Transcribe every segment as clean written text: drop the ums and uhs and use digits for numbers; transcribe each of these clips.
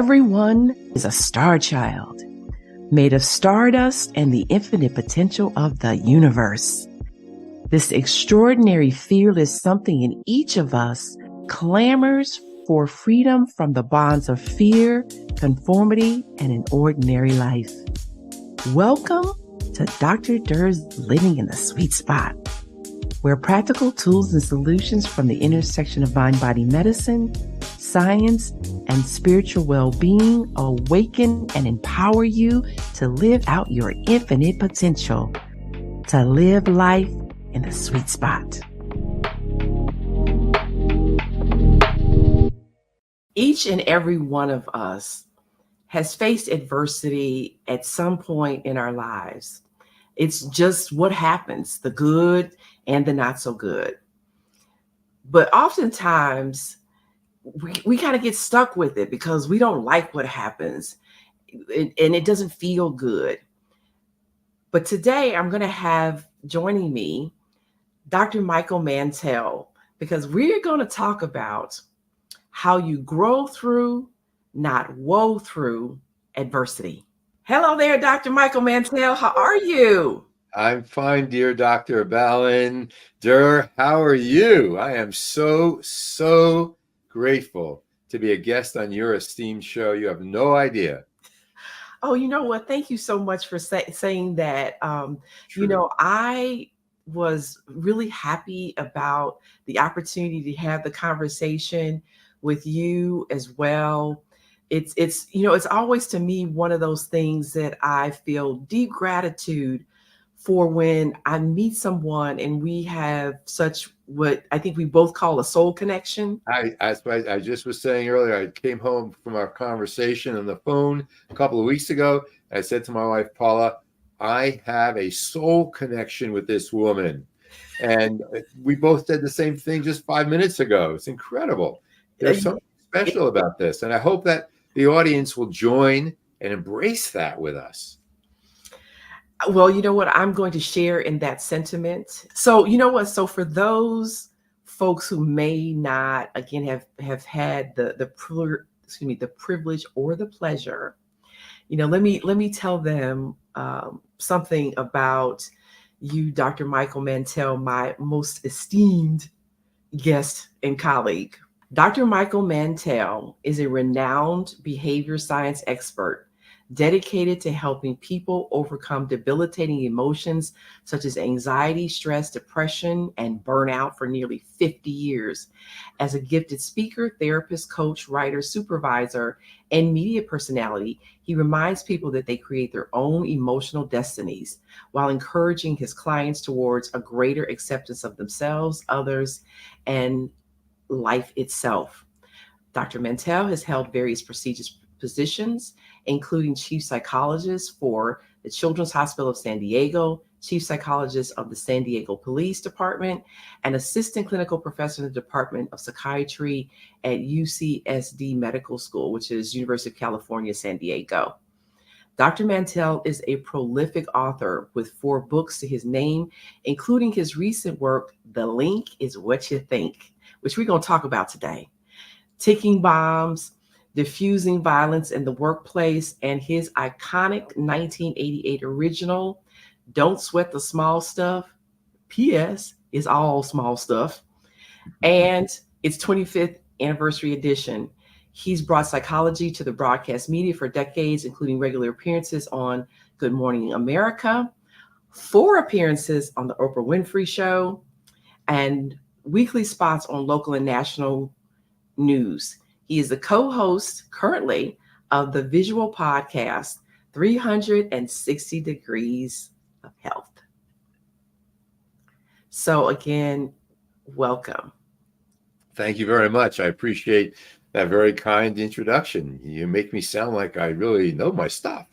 Everyone is a star child, made of stardust and the infinite potential of the universe. This extraordinary fearless something in each of us clamors for freedom from the bonds of fear, conformity, and an ordinary life. Welcome to Dr. Durr's Living in the Sweet Spot, where practical tools and solutions from the intersection of mind-body medicine, science, and spiritual well-being awaken and empower you to live out your infinite potential, to live life in the sweet spot. Each and every one of us has faced adversity at some point in our lives. It's just what happens, the good and the not so good. But oftentimes, we kind of get stuck with it because we don't like what happens and it doesn't feel good. But today I'm going to have joining me Dr. Michael Mantell, because we're going to talk about how you grow through, not woe through adversity. Hello there, Dr. Michael Mantell. How are you? I'm fine, dear Dr. Balin. Durr, how are you? I am so grateful to be a guest on your esteemed show. You have no idea. Oh, you know what? Thank you so much for saying that. I was really happy about the opportunity to have the conversation with you as well. It's always to me one of those things that I feel deep gratitude for when I meet someone and we have such what I think we both call a soul connection. I just was saying earlier, I came home from our conversation on the phone a couple of weeks ago. I said to my wife, Paula, I have a soul connection with this woman. And we both said the same thing just 5 minutes ago. It's incredible. There's something special about this. And I hope that the audience will join and embrace that with us. Well, you know what? I'm going to share in that sentiment. So, you know what? So for those folks who may not, again, have had the privilege or the pleasure, let me tell them something about you, Dr. Michael Mantell, my most esteemed guest and colleague. Dr. Michael Mantell is a renowned behavior science expert dedicated to helping people overcome debilitating emotions such as anxiety, stress, depression, and burnout for nearly 50 years. As a gifted speaker, therapist, coach, writer, supervisor, and media personality, he reminds people that they create their own emotional destinies while encouraging his clients towards a greater acceptance of themselves, others, and life itself. Dr. Mantel has held various prestigious positions, including chief psychologist for the Children's Hospital of San Diego, chief psychologist of the San Diego Police Department, and assistant clinical professor in the Department of Psychiatry at UCSD Medical School, which is University of California, San Diego. Dr. Mantell is a prolific author with 4 books to his name, including his recent work, The Link is What You Think, which we're going to talk about today. Ticking Bombs, Diffusing Violence in the Workplace, and his iconic 1988 original, Don't Sweat the Small Stuff, P.S. is all small stuff, and its 25th anniversary edition. He's brought psychology to the broadcast media for decades, including regular appearances on Good Morning America, 4 appearances on the Oprah Winfrey Show, and weekly spots on local and national news. He is the co-host currently of the visual podcast, 360 Degrees of Health. So again, welcome. Thank you very much. I appreciate that very kind introduction. You make me sound like I really know my stuff.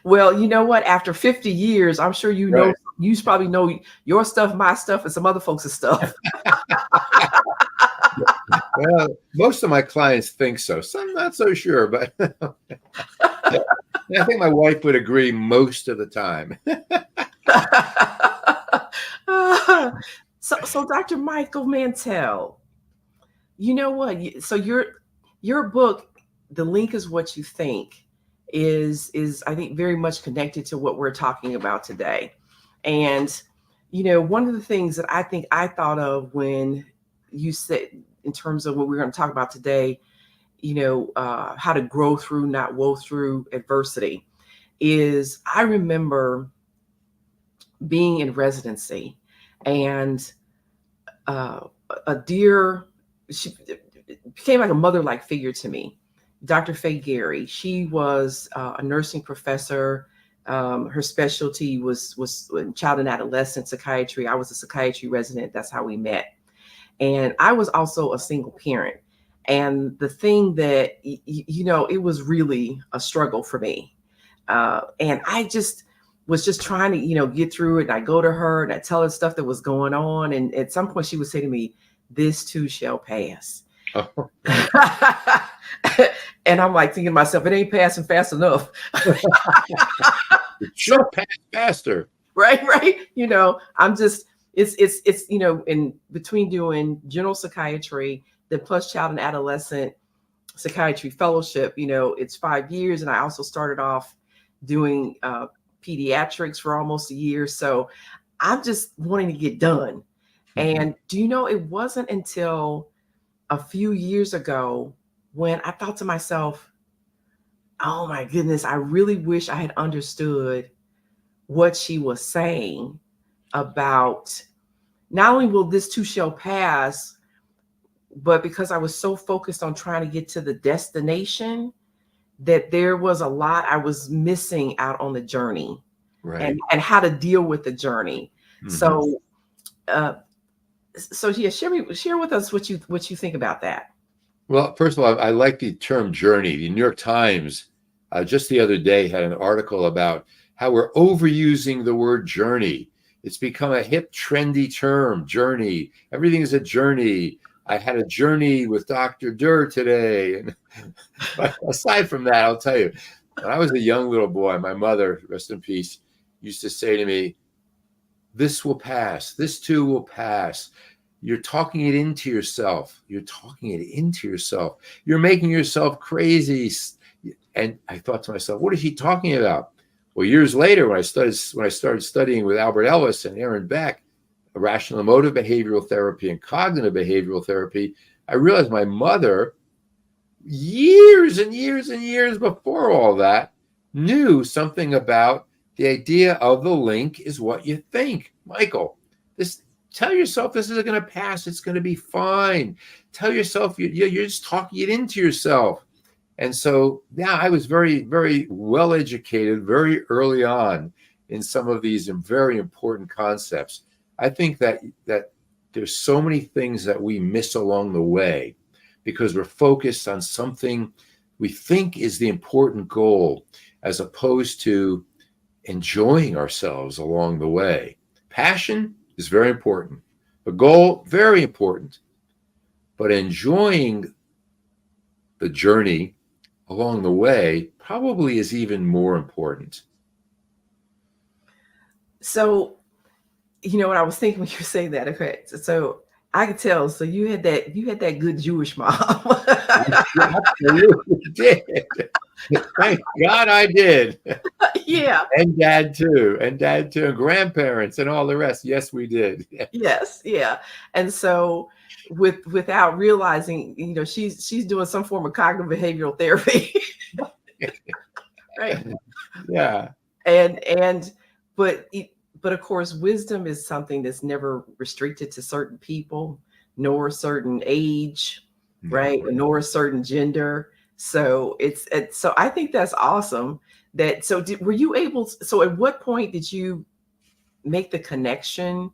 Well, you know what? After 50 years, I'm sure you know, you probably know your stuff, my stuff, and some other folks' stuff. Well, most of my clients think so. Some not so sure, but I think my wife would agree most of the time. So Dr. Michael Mantell, you know what? So your book, the link is what you think is I think very much connected to what we're talking about today. And one of the things that I think I thought of when you said, in terms of what we're going to talk about today, how to grow through, not woe through adversity, is I remember being in residency, and a dear, she became like a mother-like figure to me, Dr. Faye Gary. She was a nursing professor. Her specialty was child and adolescent psychiatry. I was a psychiatry resident. That's how we met. And I was also a single parent. And the thing that, it was really a struggle for me. And I was just trying to, get through it. And I go to her and I tell her stuff that was going on. And at some point she would say to me, "This too shall pass." Oh. And I'm like thinking to myself, it ain't passing fast enough. It should pass faster. Right. I'm just, it's in between doing general psychiatry, then plus child and adolescent psychiatry fellowship, it's 5 years. And I also started off doing pediatrics for almost a year. So I'm just wanting to get done. Mm-hmm. And it wasn't until a few years ago when I thought to myself, oh my goodness, I really wish I had understood what she was saying about not only will this too shall pass, but because I was so focused on trying to get to the destination, that there was a lot I was missing out on the journey, right? And how to deal with the journey. Mm-hmm. So yeah, share with us what you think about that. Well, first of all, I like the term journey. The New York Times just the other day had an article about how we're overusing the word journey. It's become a hip, trendy term, journey. Everything is a journey. I had a journey with Dr. Durr today. And but aside from that, I'll tell you, when I was a young little boy, my mother, rest in peace, used to say to me, "This will pass. This too will pass." You're talking it into yourself. You're talking it into yourself. You're making yourself crazy. And I thought to myself, what is he talking about? Well, years later, when I started studying with Albert Ellis and Aaron Beck, irrational emotive behavioral therapy and cognitive behavioral therapy, I realized my mother, years and years and years before all that, knew something about the idea of the link is what you think. Michael, tell yourself this is going to pass. It's going to be fine. Tell yourself you're just talking it into yourself. And so, yeah, I was very, very well educated very early on in some of these very important concepts. I think that there's so many things that we miss along the way because we're focused on something we think is the important goal as opposed to enjoying ourselves along the way. Passion is very important. The goal, very important. But enjoying the journey along the way probably is even more important. So, what I was thinking when you were saying that, okay, so I could tell. So you had that good Jewish mom. Absolutely did. Thank God I did. Yeah. And dad too, and grandparents and all the rest. Yes, we did. Yes, yeah. And so without realizing, she's doing some form of cognitive behavioral therapy. Right. Yeah. But of course, wisdom is something that's never restricted to certain people, nor a certain age, right? Nor a certain gender. So so I think that's awesome. Were you able? So at what point did you make the connection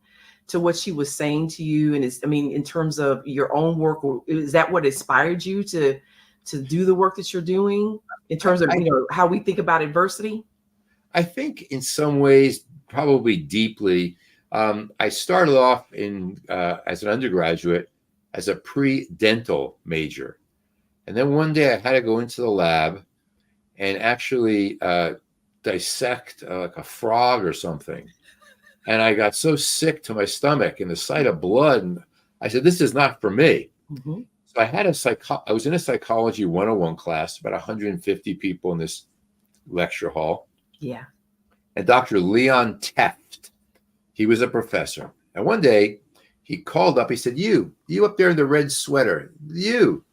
to what she was saying to you? And in terms of your own work, or is that what inspired you to do the work that you're doing in terms of how we think about adversity? I think in some ways, probably deeply. I started off as an undergraduate as a pre-dental major. And then one day I had to go into the lab and actually dissect like a frog or something. And I got so sick to my stomach and the sight of blood. And I said, this is not for me. Mm-hmm. So I was in a psychology 101 class, about 150 people in this lecture hall. Yeah. And Dr. Leon Teft, he was a professor. And one day he called up, he said, you up there in the red sweater, you.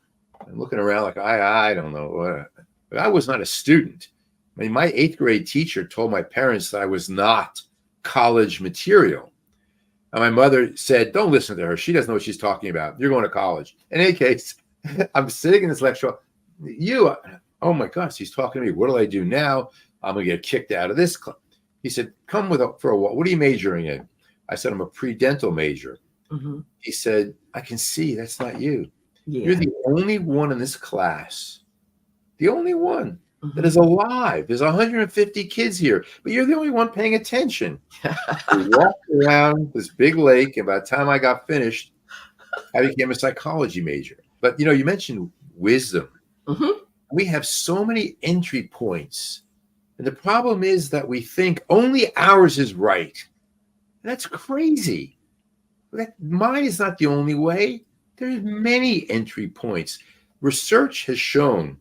I'm looking around like, I don't know. But I was not a student. I mean, my 8th grade teacher told my parents that I was not college material. And my mother said, don't listen to her. She doesn't know what she's talking about. You're going to college. In any case, I'm sitting in this lecture. Oh my gosh, he's talking to me. What do I do now? I'm going to get kicked out of this club. He said, come for a walk. What are you majoring in? I said, I'm a pre-dental major. Mm-hmm. He said, I can see that's not you. Yeah. You're the only one in this class, the only one Mm-hmm. that is alive. There's 150 kids here, but you're the only one paying attention. We walked around this big lake, and by the time I got finished, I became a psychology major. But, you mentioned wisdom. Mm-hmm. We have so many entry points, and the problem is that we think only ours is right. That's crazy. Mine is not the only way. There's many entry points. Research has shown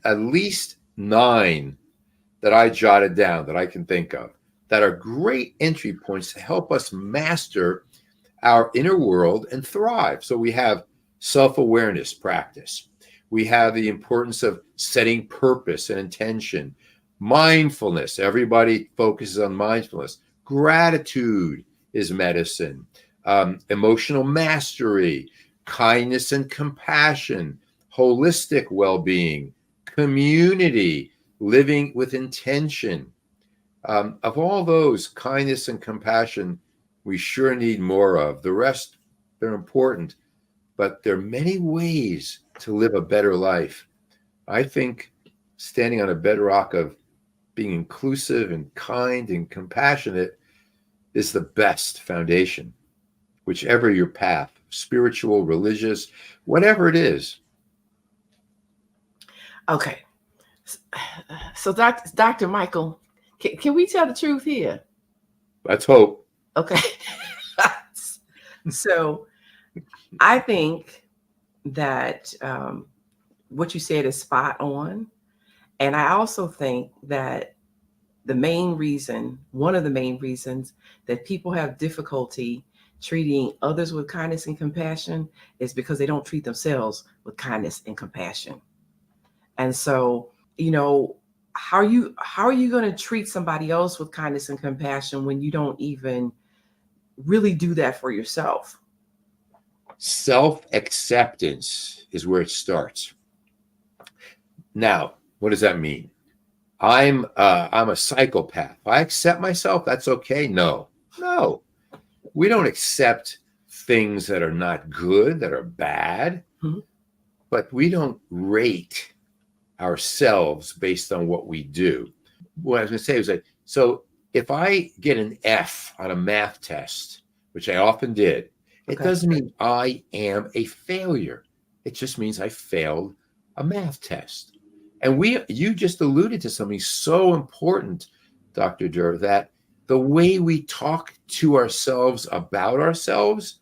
at least 9 that I jotted down that I can think of that are great entry points to help us master our inner world and thrive. So we have self-awareness practice. We have the importance of setting purpose and intention. Mindfulness. Everybody focuses on mindfulness. Gratitude is medicine. Emotional mastery, kindness and compassion, holistic well-being, community, living with intention. Of all those, kindness and compassion, we sure need more of. The rest, they're important, but there are many ways to live a better life. I think standing on a bedrock of being inclusive and kind and compassionate is the best foundation, whichever your path, spiritual, religious, whatever it is. Okay. So Dr. Michael, can we tell the truth here? Let's hope. Okay. So I think that what you said is spot on. And I also think that one of the main reasons that people have difficulty treating others with kindness and compassion is because they don't treat themselves with kindness and compassion. And so, how are you going to treat somebody else with kindness and compassion when you don't even really do that for yourself? Self-acceptance is where it starts. Now, what does that mean? I'm a psychopath. If I accept myself, that's okay? No. We don't accept things that are not good, that are bad, but we don't rate ourselves based on what we do. What I was going to say was that, so if I get an F on a math test, which I often did, it doesn't mean I am a failure. It just means I failed a math test. And you just alluded to something so important, Dr. Durr, that the way we talk to ourselves about ourselves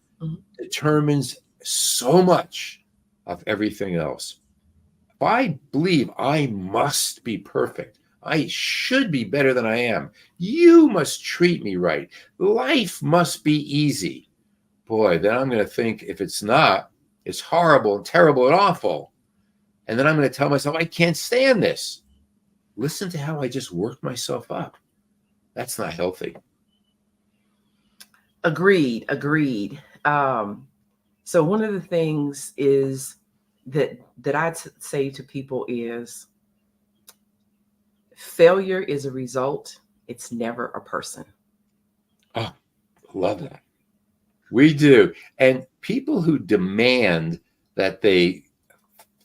determines so much of everything else. If I believe I must be perfect, I should be better than I am, you must treat me right, life must be easy, boy, then I'm going to think if it's not, it's horrible and terrible and awful. And then I'm going to tell myself, I can't stand this. Listen to how I just worked myself up. That's not healthy. Agreed. So one of the things is that I'd say to people is failure is a result. It's never a person. Oh, love that. We do. And people who demand that they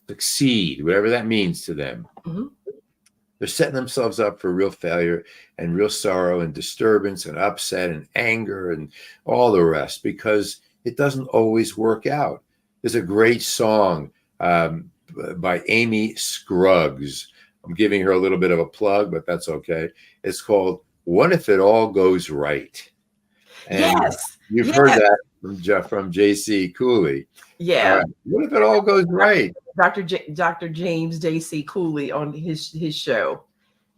succeed, whatever that means to them, they're setting themselves up for real failure and real sorrow and disturbance and upset and anger and all the rest, because it doesn't always work out. There's a great song by Amy Scruggs. I'm giving her a little bit of a plug, but that's okay. It's called "What If It All Goes Right?" And you've heard that from J.C. Cooley. All Yeah. right. What if it all goes right? Dr. James J.C. Cooley on his show.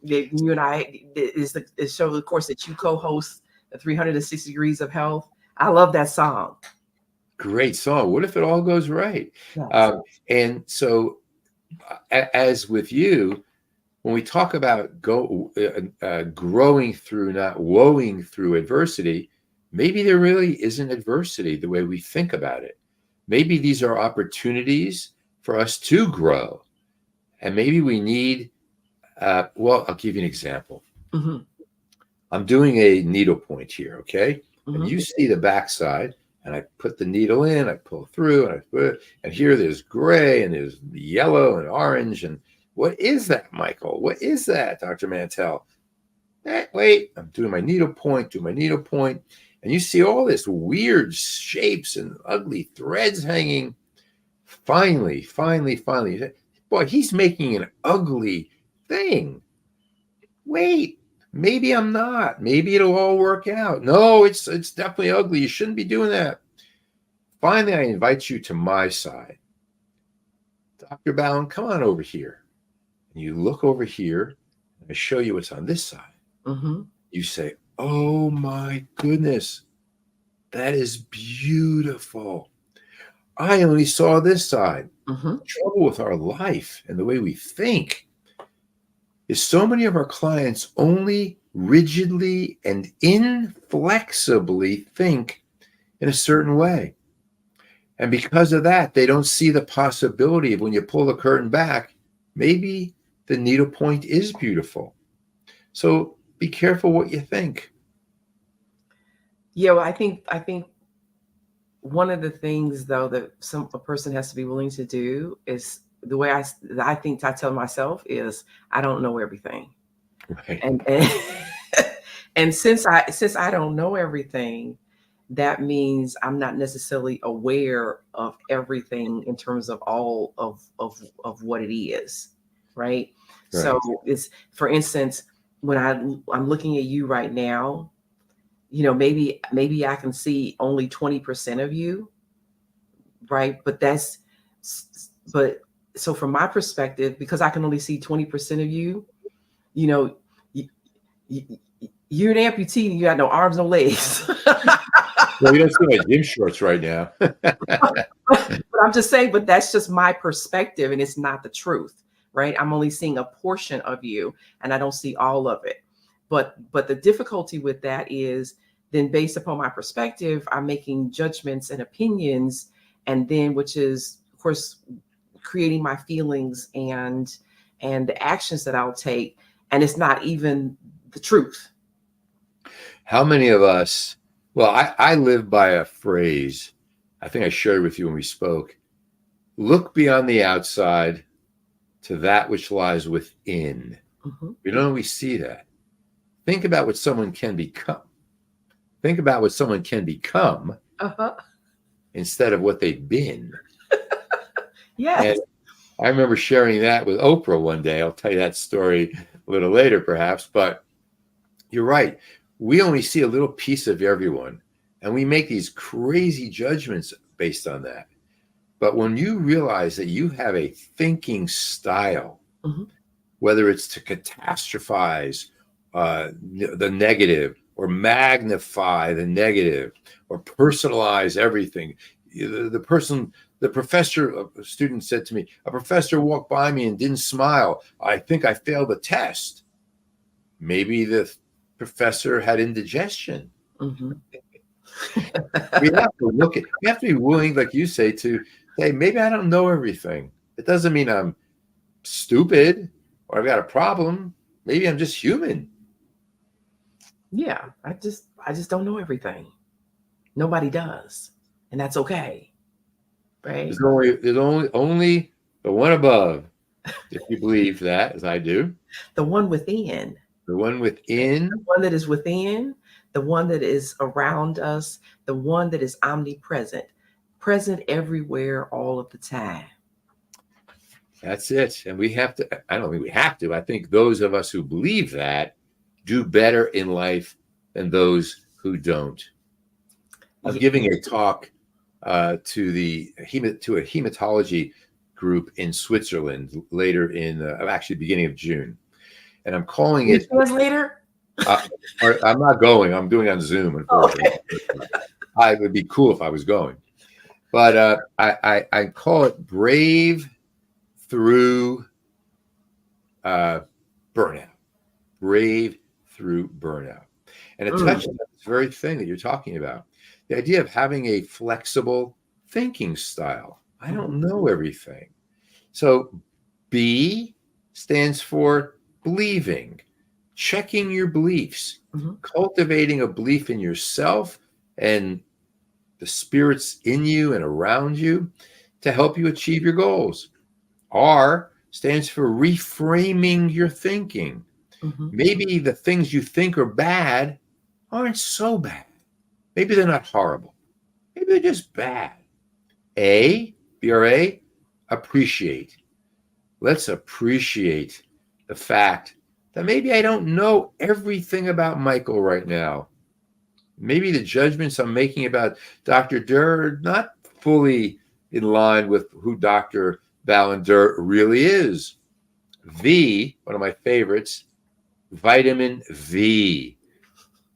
You and I is the show, of course, that you co-host, the 360 Degrees of Health. I love that song. Great song. What if it all goes right? Yes. And so, as with you, when we talk about growing through, not woeing through adversity, maybe there really isn't adversity the way we think about it. Maybe these are opportunities for us to grow. And maybe we need, well, I'll give you an example. Mm-hmm. I'm doing a needlepoint here, okay? Mm-hmm. And you see the backside, and I put the needle in, I pull through, and here there's gray, and there's yellow and orange. And what is that, Michael? What is that, Dr. Mantell? Wait, I'm doing my needlepoint, and you see all this weird shapes and ugly threads hanging. Finally, boy, he's making an ugly thing. Wait, maybe I'm not. Maybe it'll all work out. No, it's definitely ugly. You shouldn't be doing that. Finally, I invite you to my side. Dr. Balin, come on over here. And you look over here, and I show you what's on this side. Mm-hmm. You say, oh my goodness, that is beautiful. I only saw this side. Mm-hmm. The trouble with our life and the way we think is so many of our clients only rigidly and inflexibly think in a certain way. And because of that, they don't see the possibility of when you pull the curtain back, maybe the needlepoint is beautiful. So be careful what you think. Yeah, well, I think one of the things, though, that a person has to be willing to do is the way I tell myself is I don't know everything. Right. And since I don't know everything, that means I'm not necessarily aware of everything in terms of all of what it is, right? So it's, for instance, when I'm looking at you right now, maybe I can see only 20% of you, right? But so from my perspective, because I can only see 20% of you, you're an amputee and you got no arms, no legs. Well, you don't see my gym shorts right now. But I'm just saying, but that's just my perspective, and it's not the truth, right? I'm only seeing a portion of you, and I don't see all of it. But the difficulty with that is then, based upon my perspective, I'm making judgments and opinions, and then, which is, of course, creating my feelings and the actions that I'll take, and it's not even the truth. How many of us, well, I live by a phrase, I think I shared with you when we spoke. Look beyond the outside to that which lies within. Mm-hmm. We don't always see that. Think about what someone can become. Think about what someone can become instead of what they've been. Yes. And I remember sharing that with Oprah one day. I'll tell you that story a little later, perhaps. But you're right. We only see a little piece of everyone, and we make these crazy judgments based on that. But when you realize that you have a thinking style, whether it's to catastrophize the negative or magnify the negative or personalize everything, a student said to me, a professor walked by me and didn't smile. I think I failed the test. Maybe the professor had indigestion. Mm-hmm. We have to be willing, like you say, to say, maybe I don't know everything. It doesn't mean I'm stupid or I've got a problem. Maybe I'm just human. Yeah, I just don't know everything. Nobody does, and that's okay, right? There's only the one above, if you believe that, as I do. The one within. The one within. The one that is within. The one that is around us. The one that is omnipresent, present everywhere, all of the time. That's it. And we have to. I don't think we have to. I think those of us who believe that do better in life than those who don't. I'm giving a talk to a hematology group in Switzerland later in actually beginning of June, and I'm calling it. Later. I'm not going. I'm doing it on Zoom, unfortunately. Okay. It would be cool if I was going, but I call it Brave Through Burnout. Brave Through Burnout, and it touches on this very thing that you're talking about. The idea of having a flexible thinking style. I don't know everything. So B stands for believing, checking your beliefs, cultivating a belief in yourself and the spirits in you and around you to help you achieve your goals. R stands for reframing your thinking. Maybe the things you think are bad aren't so bad. Maybe they're not horrible. Maybe they're just bad. BRA, appreciate. Let's appreciate the fact that maybe I don't know everything about Michael right now. Maybe the judgments I'm making about Dr. Durr are not fully in line with who Dr. Balin Durr really is. V, one of my favorites, vitamin V.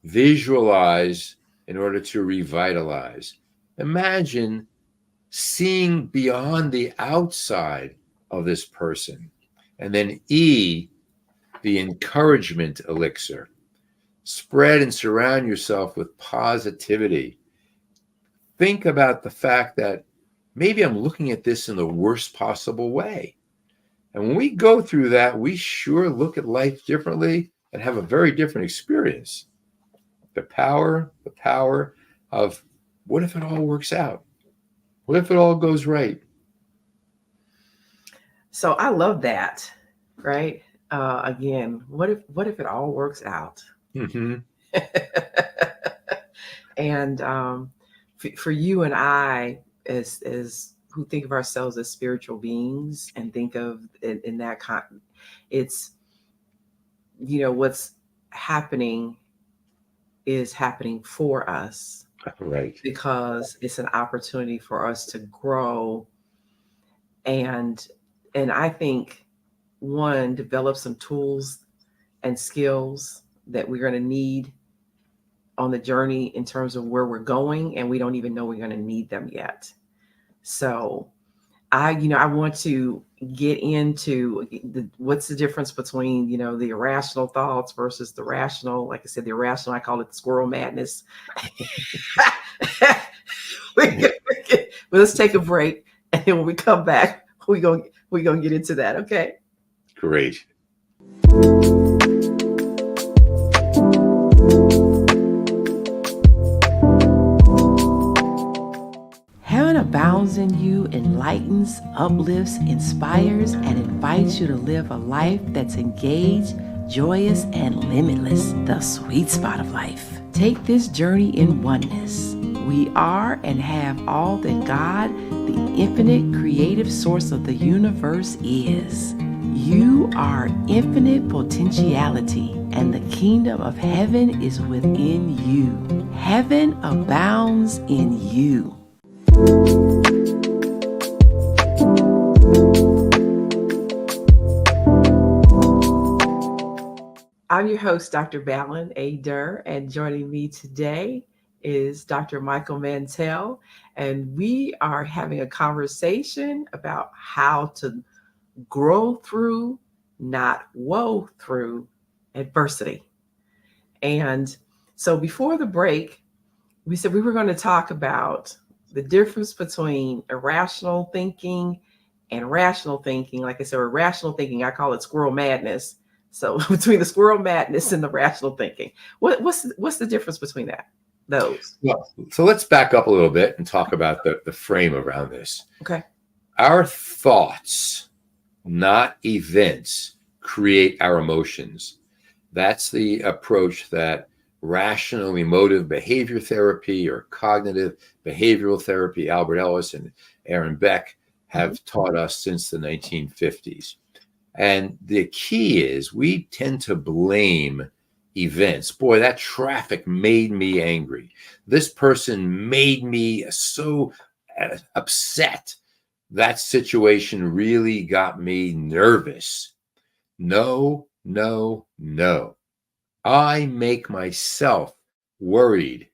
Visualize in order to revitalize. Imagine seeing beyond the outside of this person. And then E, the encouragement elixir. Spread and surround yourself with positivity. Think about the fact that maybe I'm looking at this in the worst possible way. And when we go through that, we sure look at life differently and have a very different experience. The power of what if it all works out? What if it all goes right? So I love that, right? Again, what if it all works out? And for you and I, as who think of ourselves as spiritual beings and think of in that it's, what's happening is happening for us, right? Because it's an opportunity for us to grow and I think develop some tools and skills that we're going to need on the journey in terms of where we're going, and we don't even know we're going to need them yet. So I want to get into what's the difference between, the irrational thoughts versus the rational. Like I said, the irrational, I call it the squirrel madness. Let's take a break. And then when we come back, we're going to get into that. Okay. Great. Heaven abounds in you, enlightens, uplifts, inspires, and invites you to live a life that's engaged, joyous, and limitless, the sweet spot of life. Take this journey in oneness. We are and have all that God, the infinite creative source of the universe, is. You are infinite potentiality, and the kingdom of heaven is within you. Heaven abounds in you. I'm your host, Dr. Balin A. Durr, and joining me today is Dr. Michael Mantell, and we are having a conversation about how to grow through, not woe through, adversity. And so before the break, we said we were going to talk about the difference between irrational thinking and rational thinking. Like I said, irrational thinking, I call it squirrel madness. So between the squirrel madness and the rational thinking, what's the difference between those? Well, so let's back up a little bit and talk about the frame around this. Okay. Our thoughts, not events, create our emotions. That's the approach that rational emotive behavior therapy or cognitive behavioral therapy, Albert Ellis and Aaron Beck, have taught us since the 1950s. And the key is we tend to blame events. Boy, that traffic made me angry. This person made me so upset. That situation really got me nervous. No, no, no. I make myself worried,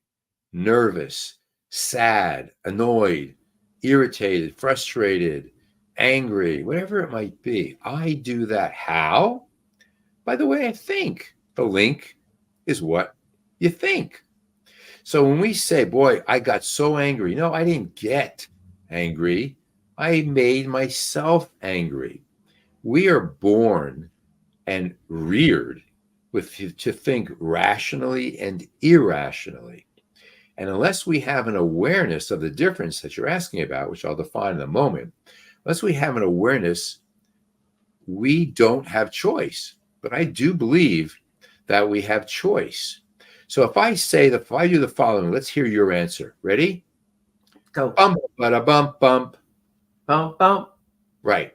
nervous, sad, annoyed, irritated, frustrated, angry, whatever it might be. I do that. How? By the way I think. The link is what you think. So when we say, boy, I got so angry, no, I didn't get angry. I made myself angry. We are born and reared to think rationally and irrationally. And unless we have an awareness of the difference that you're asking about, which I'll define in a moment, unless we have an awareness, we don't have choice. But I do believe that we have choice. So if I do the following, let's hear your answer. Ready? Go. Bump, bada, bump, bump. Bump, bump. Right.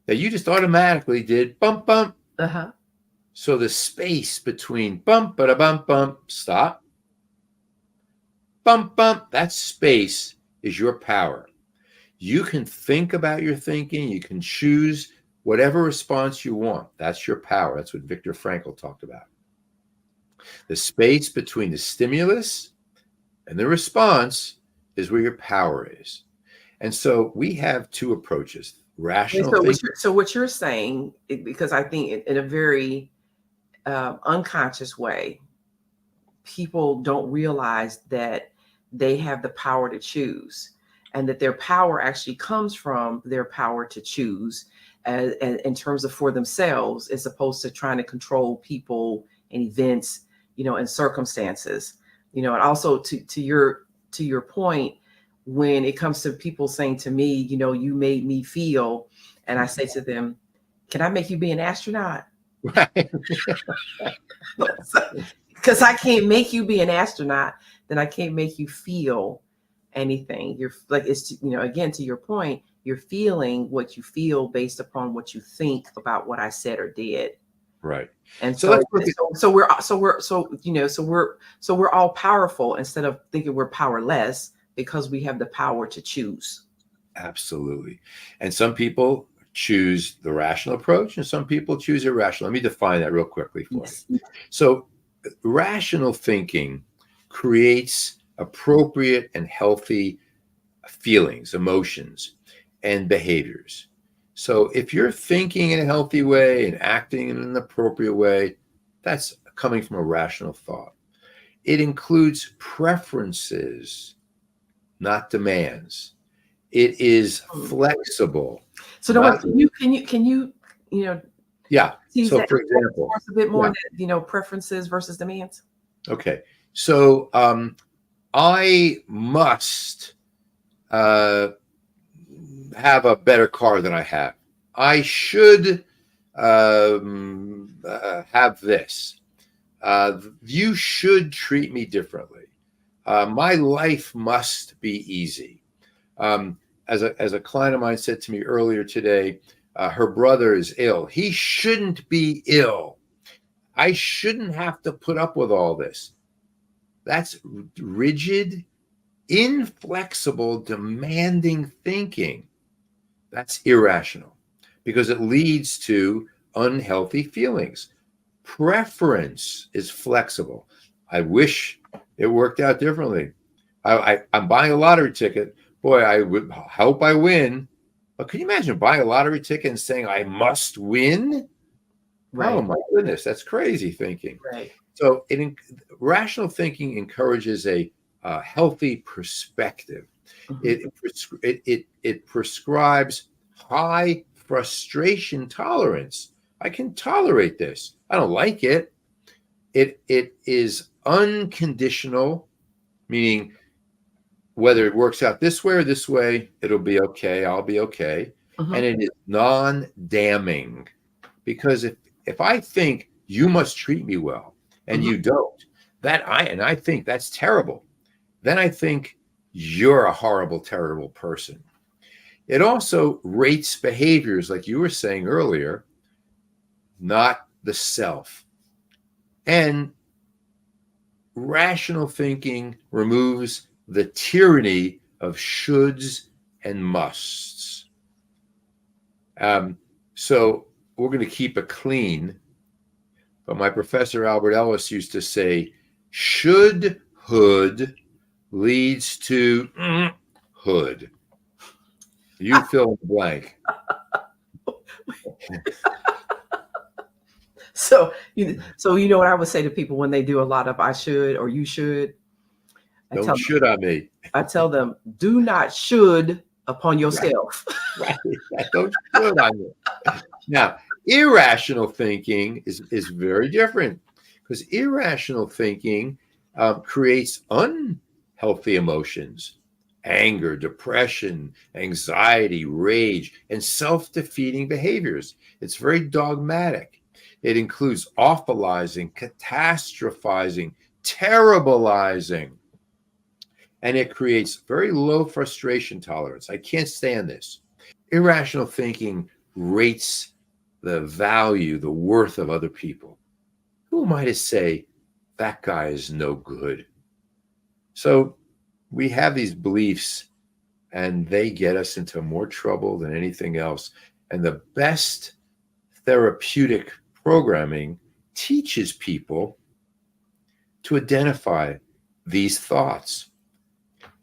Now you just automatically did bump, bump. Uh-huh. So the space between bump, bada, bump, bump, stop. Bump, bump, that space is your power. You can think about your thinking. You can choose whatever response you want. That's your power. That's what Viktor Frankl talked about. The space between the stimulus and the response is where your power is. And so we have two approaches. Rational thinking. So what you're saying, because I think in a very unconscious way, people don't realize that they have the power to choose, and that their power actually comes from their power to choose in terms of for themselves, as opposed to trying to control people and events, and circumstances, and also to your point, when it comes to people saying to me, you made me feel, and I say to them, can I make you be an astronaut? Right. Because I can't make you be an astronaut, then I can't make you feel anything. You're like, it's, again, to your point, you're feeling what you feel based upon what you think about what I said or did. Right. And so we're all powerful instead of thinking we're powerless, because we have the power to choose. Absolutely. And some people choose the rational approach and some people choose irrational. Let me define that real quickly for you. So rational thinking creates appropriate and healthy feelings, emotions, and behaviors. So if you're thinking in a healthy way and acting in an appropriate way, that's coming from a rational thought. It includes preferences, not demands. It is flexible. So can you yeah. So for example, a bit more that, preferences versus demands. Okay. So I must have a better car than I have. I should have this. You should treat me differently. My life must be easy. As a client of mine said to me earlier today, her brother is ill. He shouldn't be ill. I shouldn't have to put up with all this. That's rigid, inflexible, demanding thinking. That's irrational because it leads to unhealthy feelings. Preference is flexible. I wish it worked out differently. I'm buying a lottery ticket. Boy, I would hope I win. But can you imagine buying a lottery ticket and saying, I must win? Right. Oh, my goodness. That's crazy thinking. Right. So rational thinking encourages a healthy perspective. Mm-hmm. It prescribes high frustration tolerance. I can tolerate this. I don't like it. It is unconditional, meaning whether it works out this way or this way, it'll be okay. I'll be okay. Mm-hmm. And it is non-damning, because if I think you must treat me well and you don't, I think that's terrible, then I think you're a horrible, terrible person. It also rates behaviors, like you were saying earlier, not the self. And rational thinking removes the tyranny of shoulds and musts. So we're going to keep it clean. But my professor Albert Ellis used to say, should-hood leads to hood. You fill in the blank. So you know what I would say to people when they do a lot of I should or you should? Don't should on me. I tell them, do not should upon yourself. Right. Don't should on you. Now, irrational thinking is very different, because irrational thinking creates unhealthy emotions, anger, depression, anxiety, rage, and self-defeating behaviors. It's very dogmatic. It includes awfulizing, catastrophizing, terribilizing, and it creates very low frustration tolerance. I can't stand this. Irrational thinking rates the value, the worth of other people. Who am I to say that guy is no good? So we have these beliefs, and they get us into more trouble than anything else. And the best therapeutic programming teaches people to identify these thoughts.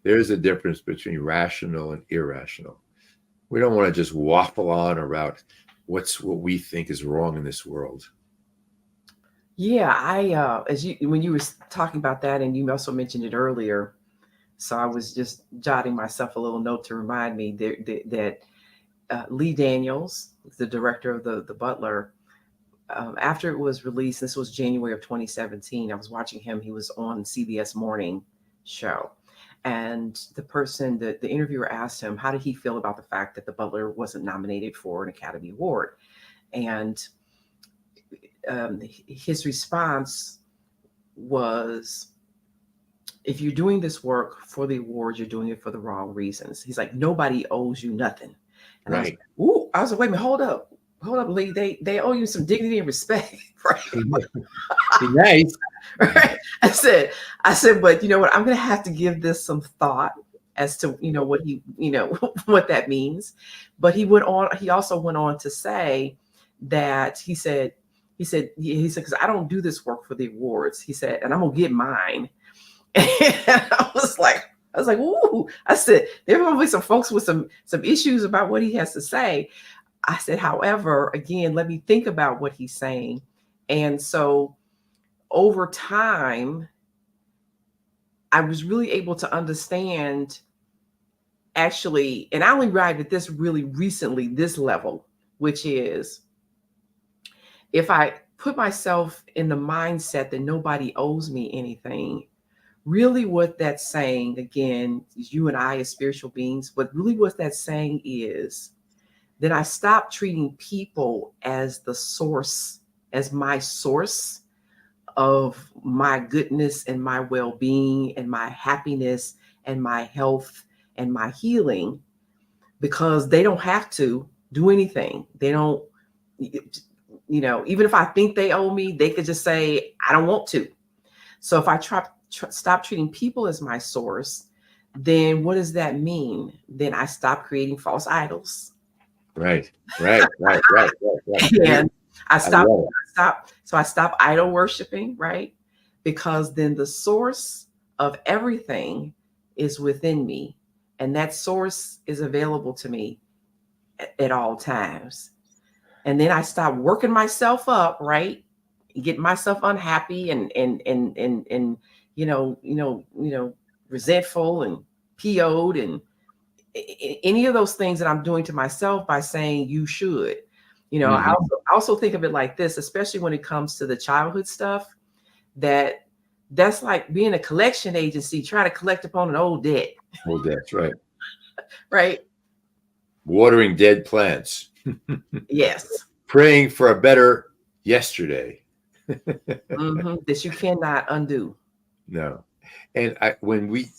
There's a difference between rational and irrational. We don't want to just waffle on about what we think is wrong in this world. Yeah, when you were talking about that, and you also mentioned it earlier, so I was just jotting myself a little note to remind me that Lee Daniels, the director of the Butler, after it was released, this was January of 2017. I was watching him. He was on CBS Morning Show. And the interviewer asked him, how did he feel about the fact that The Butler wasn't nominated for an Academy Award? And his response was, if you're doing this work for the awards, you're doing it for the wrong reasons. He's like, nobody owes you nothing. And right. I was like, wait a minute, hold up, Lee. They owe you some dignity and respect, right? Be nice. Right. I said, but you know what? I'm going to have to give this some thought as to, what that means. But he also went on to say that he said, because I don't do this work for the awards. He said, and I'm going to get mine. And I was like, ooh. I said, there are probably some folks with some issues about what he has to say. I said, however, again, let me think about what he's saying. And so over time, I was really able to understand, actually, and I only arrived at this really recently, this level, which is, if I put myself in the mindset that nobody owes me anything, really what that's saying, again, is you and I as spiritual beings, but really what that's saying is that I stop treating people as the source, as my source of my goodness and my well-being and my happiness and my health and my healing, because they don't have to do anything. They don't, even if I think they owe me, they could just say, I don't want to. So if I stop treating people as my source, then what does that mean? Then I stop creating false idols. Right. And I stop idol worshiping, right? Because then the source of everything is within me, and that source is available to me at all times. And then I stop working myself up, right? Getting myself unhappy and resentful and PO'd and any of those things that I'm doing to myself by saying you should. I also think of it like this, especially when it comes to the childhood stuff, that's like being a collection agency trying to collect upon an old debt. Old debts, right. Right. Watering dead plants. Yes. Praying for a better yesterday. That you cannot undo. No. And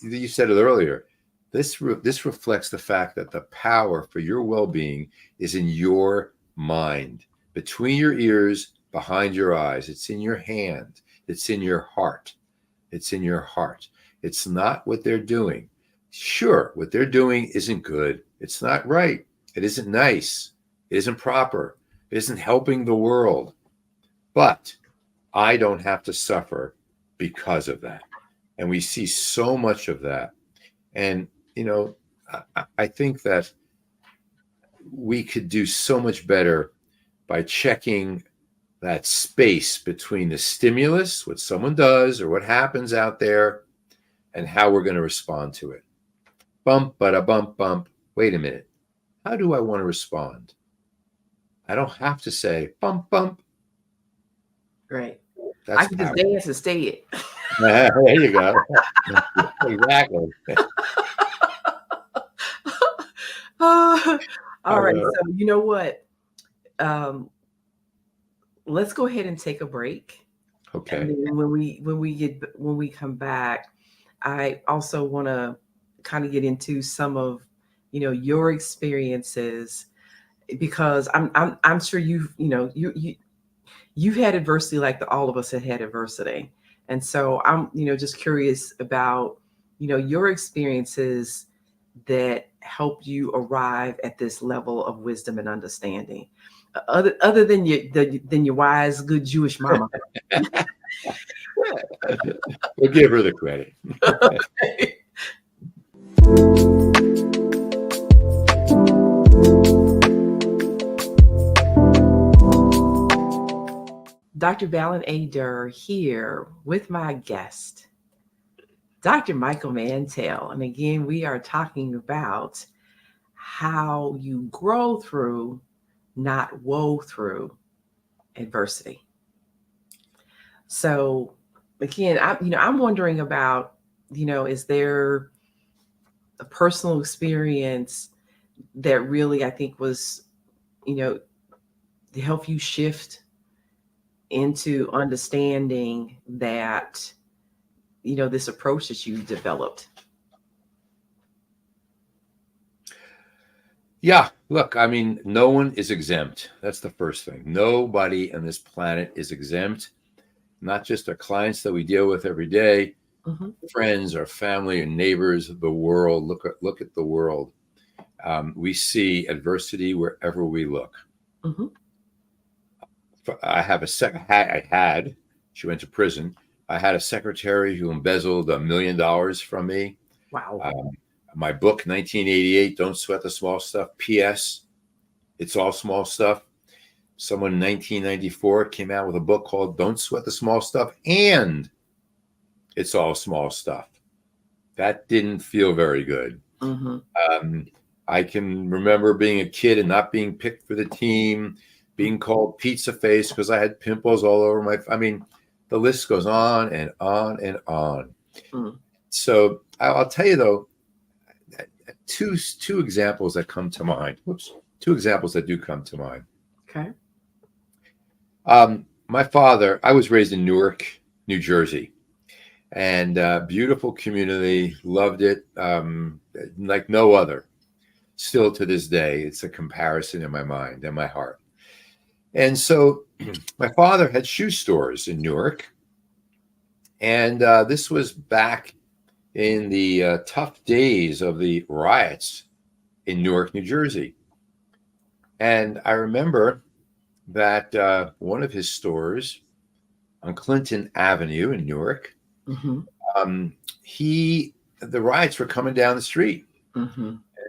you said it earlier, this reflects the fact that the power for your well-being is in your mind, between your ears, behind your eyes. It's in your hand. It's in your heart. It's in your heart. It's not what they're doing. Sure, what they're doing isn't good. It's not right. It isn't nice. It isn't proper. It isn't helping the world. But I don't have to suffer because of that. And we see so much of that. And, I think that we could do so much better by checking that space between the stimulus, what someone does or what happens out there, and how we're going to respond to it. Bump, bada bump, bump. Wait a minute. How do I want to respond? I don't have to say bump, bump. Right. That's I can just dance and stay it. There you go. Exactly. All right. So you know what? Let's go ahead and take a break. Okay. And then when we come back, I also want to kind of get into some of your experiences, because I'm sure you've had adversity like all of us have had adversity. And so I'm just curious about your experiences that helped you arrive at this level of wisdom and understanding, other than your wise, good Jewish mama. We'll give her the credit. Okay. Dr. Balin A. Durr here with my guest, Dr. Michael Mantell. And again, we are talking about how you grow through, not woe through adversity. So again, I'm wondering about, is there a personal experience that really, I think, was, to help you shift into understanding that, this approach that you developed? Yeah, look, I mean, no one is exempt. That's the first thing. Nobody on this planet is exempt. Not just our clients that we deal with every day, friends, our family, and neighbors, the world. Look at the world. We see adversity wherever we look. I have she went to prison. I had a secretary who embezzled $1 million from me. Wow. My book, 1988, Don't Sweat the Small Stuff. P.S. It's all small stuff. Someone in 1994 came out with a book called Don't Sweat the Small Stuff and It's All Small Stuff. That didn't feel very good. I can remember being a kid and not being picked for the team, being called pizza face because I had pimples all over the list goes on and on and on. So I'll tell you, though, two examples that come to mind. Two examples that do come to mind. Okay. My father, I was raised in Newark, New Jersey, and beautiful community, loved it like no other. Still to this day, it's a comparison in my mind and my heart. And so my father had shoe stores in Newark, and this was back in the tough days of the riots in Newark, New Jersey. And I remember that one of his stores on Clinton Avenue in Newark, the riots were coming down the street.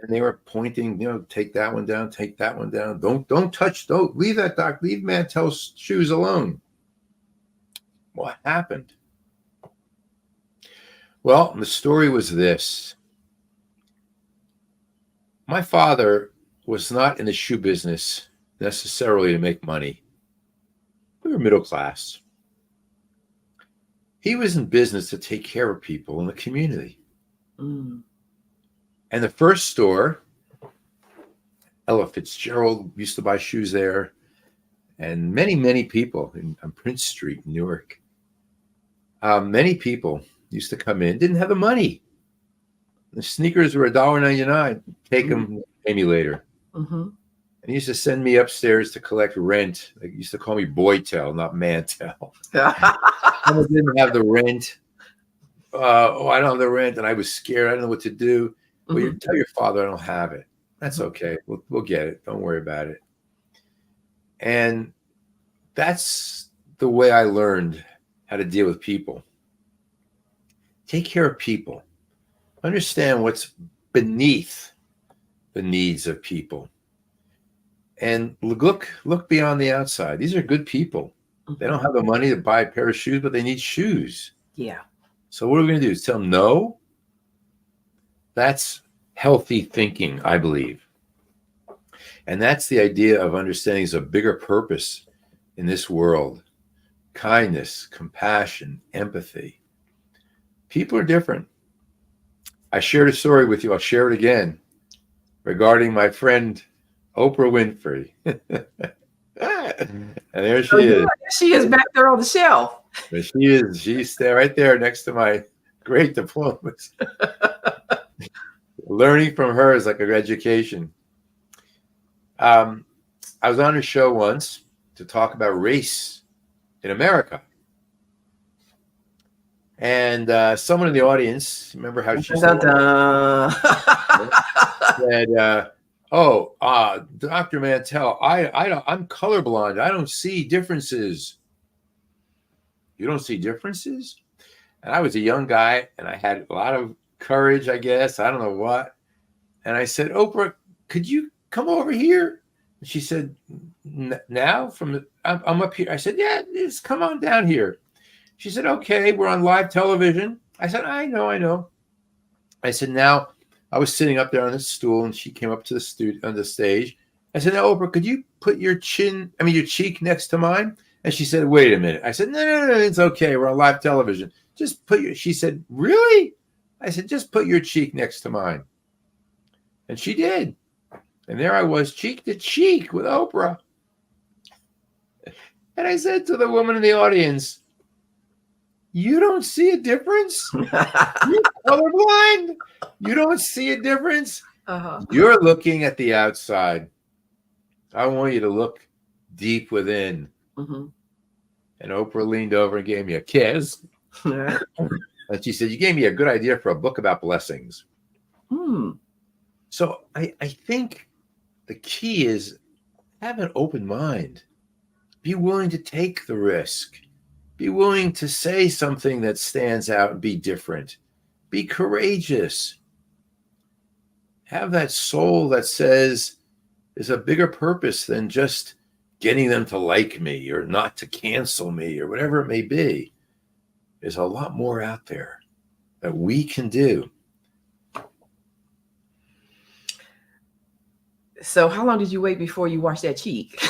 And they were pointing, take that one down, take that one down. Don't leave that doc, leave Mantell's shoes alone. What happened? Well, the story was this. My father was not in the shoe business necessarily to make money. We were middle class. He was in business to take care of people in the community. And the first store, Ella Fitzgerald used to buy shoes there, and many, many people on Prince Street in Newark. Many people used to come in, didn't have the money. The sneakers were $1.99. Take them, pay me later. And he used to send me upstairs to collect rent. They used to call me Boytel, not Mantell. Someone didn't have the rent. I don't have the rent, and I was scared. I didn't know what to do. Well, you tell your father I don't have it. That's okay. We'll get it. Don't worry about it. And that's the way I learned how to deal with people. Take care of people. Understand what's beneath the needs of people. And look beyond the outside. These are good people. They don't have the money to buy a pair of shoes, but they need shoes. Yeah. So what are we going to do? Tell them no? That's healthy thinking, I believe. And that's the idea of understanding there's a bigger purpose in this world. Kindness, compassion, empathy. People are different. I shared a story with you. I'll share it again regarding my friend Oprah Winfrey. And there she is. She is back there on the shelf. But she's there, right there next to my great diplomas. Learning from her is like an education. I was on a show once to talk about race in America. And someone in the audience, remember how she said, Dr. Mantell, I'm colorblind. I don't see differences. You don't see differences? And I was a young guy, and I had a lot of courage, I guess. I don't know what. And I said, Oprah, could you come over here? And she said, now? I'm up here. I said, yeah, just come on down here. She said, okay, we're on live television. I said, I know. I said, now, I was sitting up there on this stool, and she came up to the stage. I said, now, Oprah, could you put your cheek next to mine? And she said, wait a minute. I said, no, it's okay. We're on live television. She said, really? I said, just put your cheek next to mine. And she did. And there I was, cheek to cheek with Oprah. And I said to the woman in the audience, you don't see a difference? You're colorblind? You don't see a difference? You're looking at the outside. I want you to look deep within. And Oprah leaned over and gave me a kiss. And she said, you gave me a good idea for a book about blessings. So I think the key is have an open mind. Be willing to take the risk. Be willing to say something that stands out and be different. Be courageous. Have that soul that says there's a bigger purpose than just getting them to like me or not to cancel me or whatever it may be. There's a lot more out there that we can do. So how long did you wait before you washed that cheek?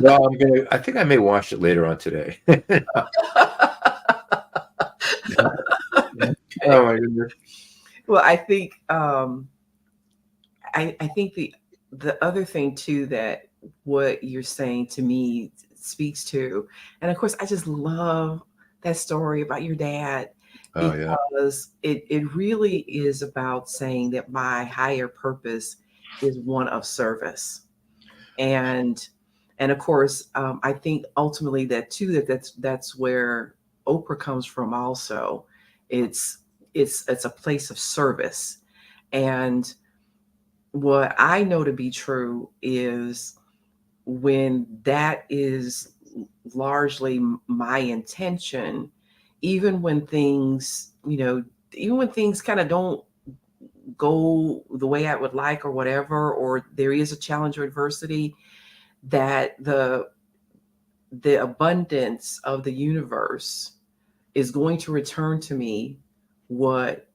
Well, I think I may wash it later on today. Oh my goodness. Well, I think I think the other thing too that what you're saying to me speaks to, and of course I just love that story about your dad, because it really is about saying that my higher purpose is one of service. And of course, I think ultimately that too, that's where Oprah comes from also. It's a place of service. And what I know to be true is when that is largely my intention, even when things, kind of don't go the way I would like or whatever, or there is a challenge or adversity, that the abundance of the universe is going to return to me what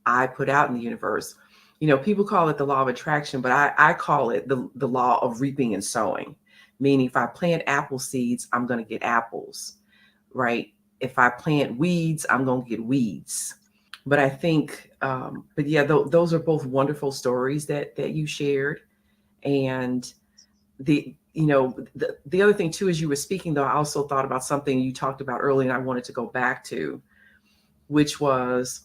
I put out in the universe. People call it the law of attraction, but I call it the law of reaping and sowing. Meaning if I plant apple seeds, I'm going to get apples, right? If I plant weeds, I'm going to get weeds. But I think, but yeah, those are both wonderful stories that you shared. And the other thing too, as you were speaking, though, I also thought about something you talked about earlier, and I wanted to go back to, which was,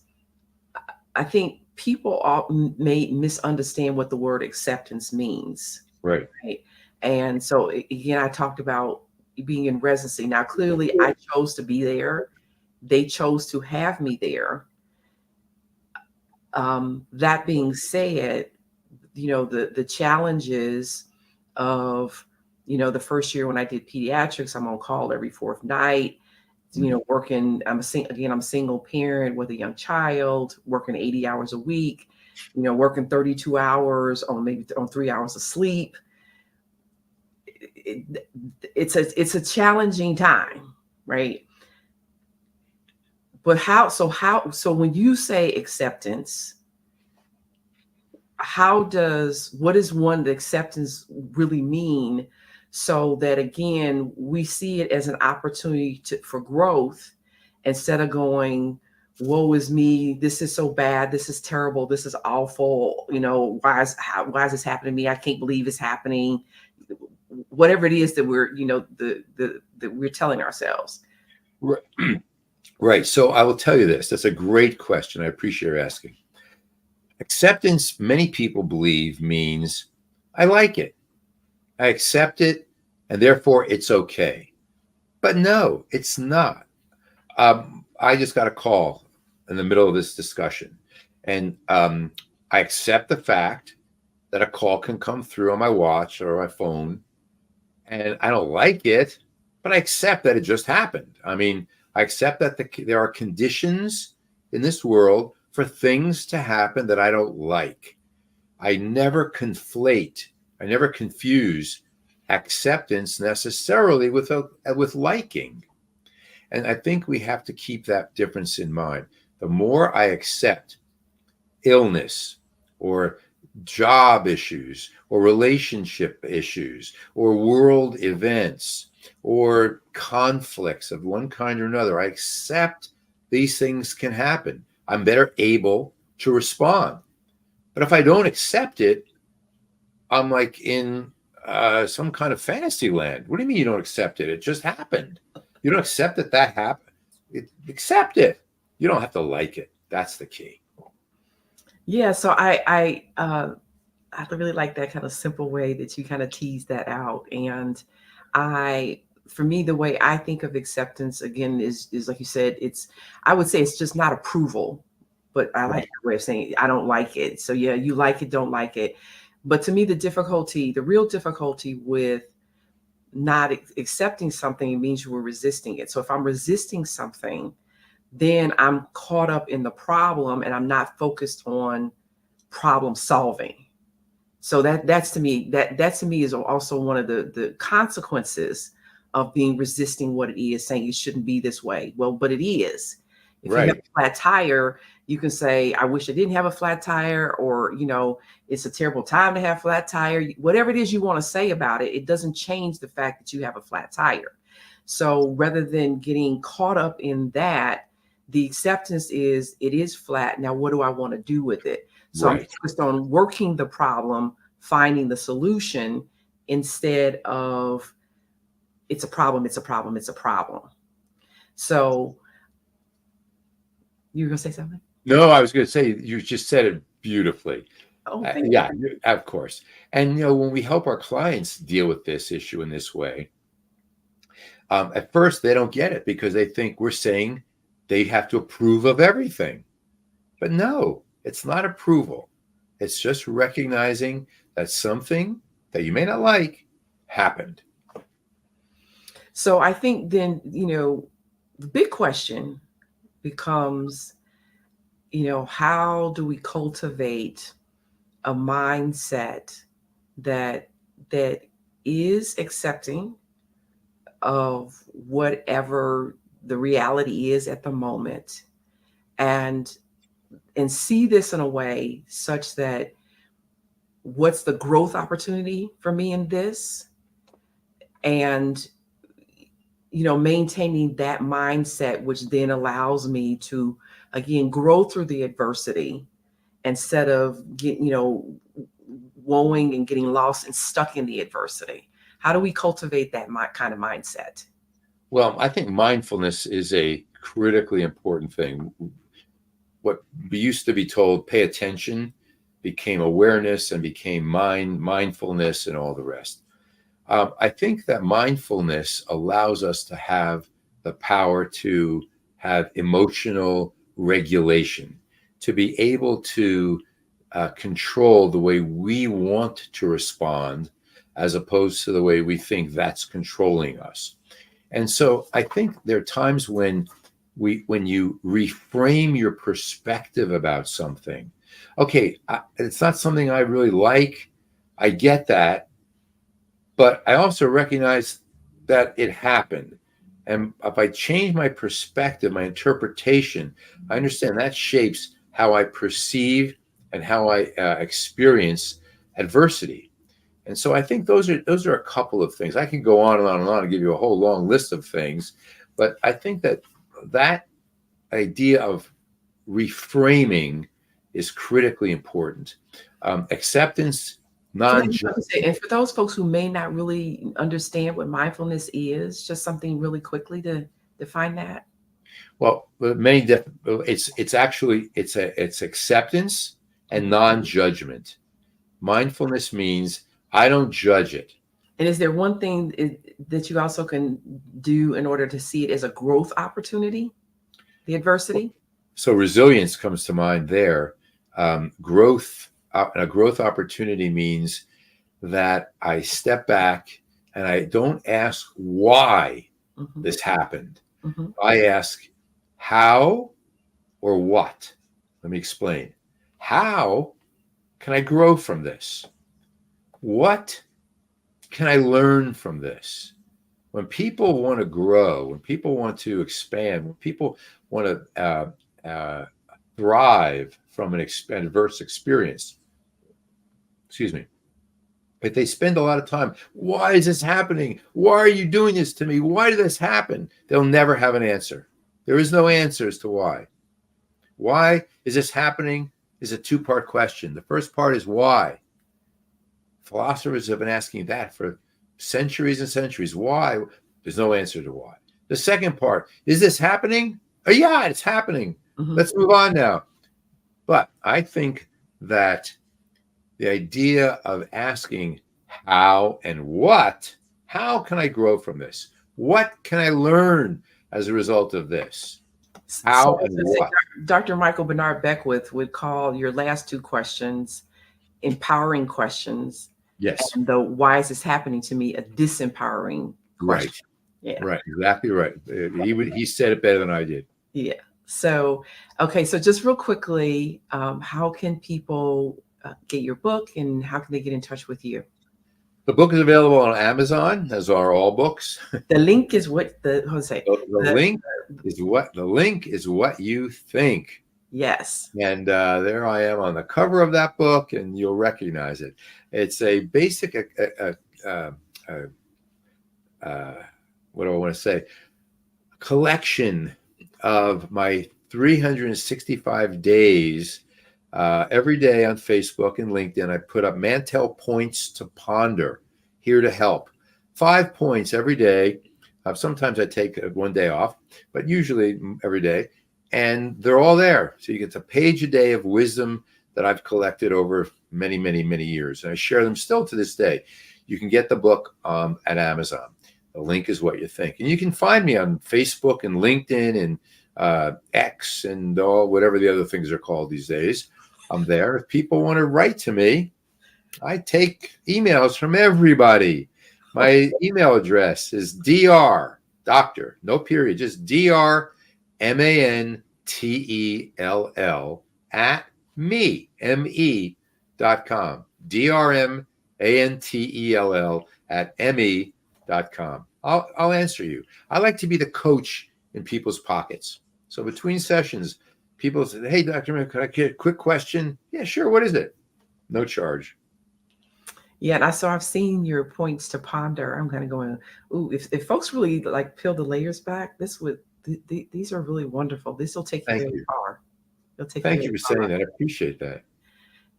I think people all may misunderstand what the word acceptance means, Right. right? And so again, I talked about being in residency. Now, clearly, I chose to be there. They chose to have me there. That being said, the challenges of, the first year when I did pediatrics, I'm on call every fourth night, working, I'm a single parent with a young child, working 80 hours a week, working 32 hours on maybe on 3 hours of sleep. It's a challenging time, right? But so when you say acceptance, what does one the acceptance really mean, so that again we see it as an opportunity for growth, instead of going, woe is me, this is so bad, this is terrible, this is awful, why is this happening to me, I can't believe it's happening, whatever it is that we're that we're telling ourselves. Right. Right. So I will tell you this. That's a great question. I appreciate your asking. Acceptance, many people believe, means I like it, I accept it, and therefore it's okay. But no, it's not. I just got a call in the middle of this discussion, and I accept the fact that a call can come through on my watch or my phone, and I don't like it, but I accept that it just happened. I mean, I accept that there are conditions in this world for things to happen that I don't like. I never confuse acceptance necessarily with liking. And I think we have to keep that difference in mind. The more I accept illness or job issues or relationship issues or world events or conflicts of one kind or another, I accept these things can happen. I'm better able to respond. But if I don't accept it, I'm like in some kind of fantasy land. What do you mean you don't accept it? It just happened. You don't accept that happened. Accept it. You don't have to like it. That's the key. Yeah, so I really like that kind of simple way that you kind of tease that out. And for me, the way I think of acceptance again is like you said, I would say it's just not approval, but I like your way of saying I don't like it. So yeah, you like it, don't like it. But to me, the real difficulty with not accepting something, it means you were resisting it. So if I'm resisting something, then I'm caught up in the problem and I'm not focused on problem solving. So that's to me is also one of the consequences of being resisting what it is, saying it shouldn't be this way. Well, but it is. If you have a flat tire, you can say, I wish I didn't have a flat tire, or it's a terrible time to have a flat tire. Whatever it is you want to say about it, it doesn't change the fact that you have a flat tire. So rather than getting caught up in that, the acceptance is it is flat. Now, what do I want to do with it? So I'm focused on working the problem, finding the solution, instead of it's a problem, it's a problem, it's a problem. So you were going to say something? No, I was going to say, you just said it beautifully. Oh, yeah, of course. And, when we help our clients deal with this issue in this way, at first they don't get it because they think we're saying they have to approve of everything. But no, it's not approval. It's just recognizing that something that you may not like happened. So I think then, the big question becomes, how do we cultivate a mindset that is accepting of whatever the reality is at the moment, and see this in a way such that what's the growth opportunity for me in this, and maintaining that mindset, which then allows me to again grow through the adversity, instead of woeing and getting lost and stuck in the adversity. How do we cultivate that kind of mindset? Well, I think mindfulness is a critically important thing. what we used to be told, pay attention, became awareness and became mindfulness and all the rest. I think that mindfulness allows us to have the power to have emotional regulation, to be able to control the way we want to respond, as opposed to the way we think that's controlling us. And so I think there are times when you reframe your perspective about something. Okay, it's not something I really like. I get that. But I also recognize that it happened. And if I change my perspective, my interpretation, I understand that shapes how I perceive and how I experience adversity. And so I think those are a couple of things. I can go on and on and on and give you a whole long list of things, but I think that idea of reframing is critically important. Acceptance, non-judgment. And for those folks who may not really understand what mindfulness is, just something really quickly to define that. Well, it's actually it's acceptance and non-judgment. Mindfulness means I don't judge it. And is there one thing that you also can do in order to see it as a growth opportunity, the adversity? So resilience comes to mind there. Growth, a growth opportunity means that I step back and I don't ask why this happened. I ask how or what. Let me explain. How can I grow from this? What can I learn from this? When people want to grow, when people want to expand, when people want to thrive from an adverse experience, excuse me, if they spend a lot of time, why is this happening? Why are you doing this to me? Why did this happen? They'll never have an answer. There is no answer as to why. Why is this happening is a two-part question. The first part is why. Philosophers have been asking that for centuries and centuries. Why? There's no answer to why. The second part, is this happening? Oh, yeah, it's happening. Let's move on now. But I think that the idea of asking how and what, how can I grow from this? What can I learn as a result of this? How and what? Dr. Michael Bernard Beckwith would call your last two questions empowering questions. Yes. And the why is this happening to me, a disempowering question. Right. Yeah. Right. Exactly right. He said it better than I did. Yeah. So, okay. So just real quickly, how can people get your book and how can they get in touch with you? The book is available on Amazon, as are all books. The link is what the link is what you think. Yes. And there I am on the cover of that book, and you'll recognize it. It's a basic, what do I want to say? Collection of my 365 days. Every day on Facebook and LinkedIn, I put up Mantell points to ponder, here to help. 5 points every day. Sometimes I take one day off, but usually every day. And they're all there. So you get a page a day of wisdom that I've collected over many, many, many years. And I share them still to this day. You can get the book at Amazon. The link is what you think. And you can find me on Facebook and LinkedIn and X and whatever the other things are called these days. I'm there. If people want to write to me, I take emails from everybody. My email address is doctor, no period, just DRMantell at me.com. DRMantell at me.com. I'll answer you. I like to be the coach in people's pockets. So between sessions, people say, hey, Dr. Man, could I get a quick question? Yeah, sure. What is it? No charge. Yeah, and I've seen your points to ponder. I'm kind of going, ooh, if folks really like peel the layers back, these are really wonderful. This will take you very far. Thank you for saying that. I appreciate that.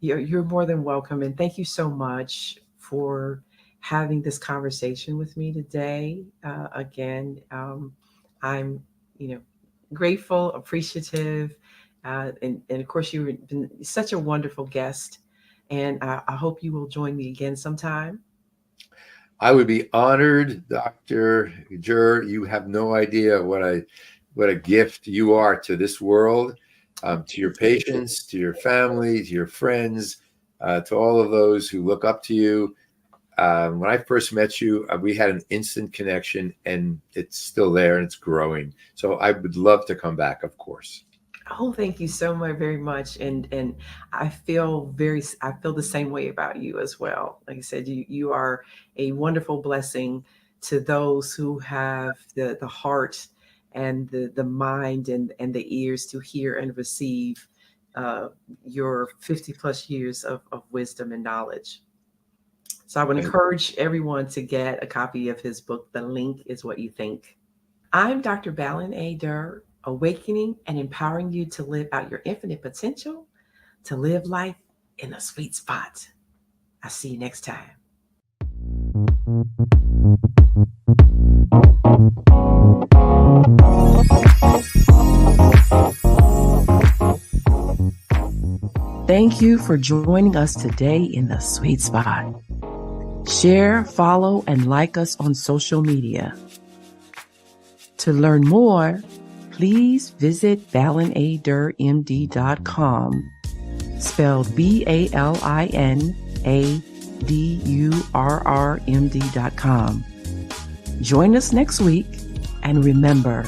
You're more than welcome. And thank you so much for having this conversation with me today. Again, I'm, grateful, appreciative, And of course, you've been such a wonderful guest. And I hope you will join me again sometime. I would be honored, Dr. Durr. You have no idea what a gift you are to this world, to your patients, to your family, to your friends, to all of those who look up to you. When I first met you, we had an instant connection, and it's still there and it's growing. So I would love to come back, of course. Oh, thank you so much, very much. And I feel the same way about you as well. Like I said, you are a wonderful blessing to those who have the heart and the mind and the ears to hear and receive uh, your 50 plus years of wisdom and knowledge. So I would encourage everyone to get a copy of his book. The link is what you think. I'm Dr. Balin A. Durr, awakening and empowering you to live out your infinite potential, to live life in a sweet spot. I'll see you next time. Thank you for joining us today in the sweet spot. Share, follow, and like us on social media. To learn more, please visit balinadurrmd.com, spelled BALINADURRMD.com. Join us next week, and remember,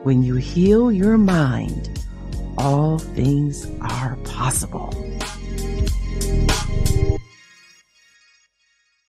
when you heal your mind, all things are possible.